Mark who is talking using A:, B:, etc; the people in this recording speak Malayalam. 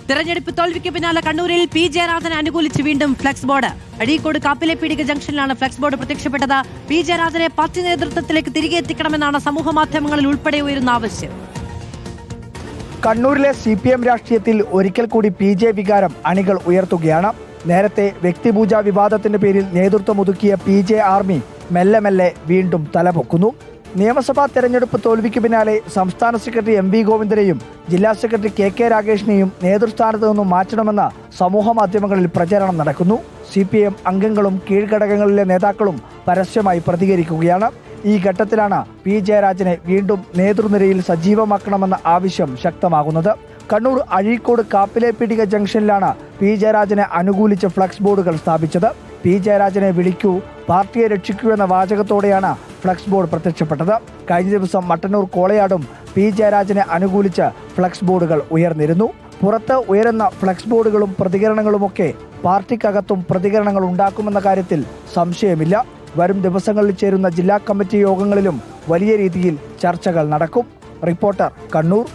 A: തെരഞ്ഞെടുപ്പ് തോൽവിക്ക് പിന്നാലെ കണ്ണൂരിൽ പി ജയരാജനെ അനുകൂലിച്ച് വീണ്ടും ഫ്ലക്സ് ബോർഡ്. അഴീക്കോട് കാപ്പിലെപ്പീടിക ജംഗ്ഷനിലാണ് ഫ്ലക്സ് ബോർഡ് പ്രത്യക്ഷപ്പെട്ടത്. പി ജയരാജനെ പാർട്ടി നേതൃത്വത്തിലേക്ക് തിരികെ എത്തിക്കണമെന്നാണ് സമൂഹ മാധ്യമങ്ങളിൽ ഉൾപ്പെടെ ഉയരുന്ന ആവശ്യം.
B: കണ്ണൂരിലെ CPM രാഷ്ട്രീയത്തിൽ ഒരിക്കൽ കൂടി PJ വികാരം അണികൾ ഉയർത്തുകയാണ്. നേരത്തെ വ്യക്തിപൂജാ വിവാദത്തിന്റെ പേരിൽ നേതൃത്വം ഒതുക്കിയ PJ ആർമി മെല്ലെ മെല്ലെ വീണ്ടും തലപൊക്കുന്നു. നിയമസഭാ തെരഞ്ഞെടുപ്പ് തോൽവിക്ക് പിന്നാലെ സംസ്ഥാന സെക്രട്ടറി MV ഗോവിന്ദനെയും ജില്ലാ സെക്രട്ടറി KK രാഗേഷിനെയും നേതൃസ്ഥാനത്ത് നിന്നും മാറ്റണമെന്ന് സമൂഹ മാധ്യമങ്ങളിൽ പ്രചാരണം നടക്കുന്നു. CPM അംഗങ്ങളും കീഴ്ഘടകങ്ങളിലെ നേതാക്കളും പരസ്യമായി പ്രതികരിക്കുകയാണ്. ഈ ഘട്ടത്തിലാണ് പി ജയരാജനെ വീണ്ടും നേതൃനിരയിൽ സജീവമാക്കണമെന്ന ആവശ്യം ശക്തമാകുന്നത്. കണ്ണൂർ അഴീക്കോട് കാപ്പിലെപ്പീടിക ജംഗ്ഷനിലാണ് പി ജയരാജനെ അനുകൂലിച്ച് ഫ്ലക്സ് ബോർഡുകൾ സ്ഥാപിച്ചത്. പി ജയരാജനെ വിളിക്കൂ, പാർട്ടിയെ രക്ഷിക്കൂ എന്ന വാചകത്തോടെയാണ് ഫ്ലക്സ് ബോർഡ് പ്രത്യക്ഷപ്പെട്ടത്. കഴിഞ്ഞ ദിവസം മട്ടന്നൂർ കോളയാടും പി ജയരാജനെ അനുകൂലിച്ച് ഫ്ലക്സ് ബോർഡുകൾ ഉയർന്നിരുന്നു. പുറത്ത് ഉയരുന്ന ഫ്ലക്സ് ബോർഡുകളും പ്രതികരണങ്ങളുമൊക്കെ പാർട്ടിക്കകത്തും പ്രതികരണങ്ങൾ ഉണ്ടാക്കുമെന്ന കാര്യത്തിൽ സംശയമില്ല. വരും ദിവസങ്ങളിൽ ചേരുന്ന ജില്ലാ കമ്മിറ്റി യോഗങ്ങളിലും വലിയ രീതിയിൽ ചർച്ചകൾ നടക്കും. റിപ്പോർട്ടർ, കണ്ണൂർ.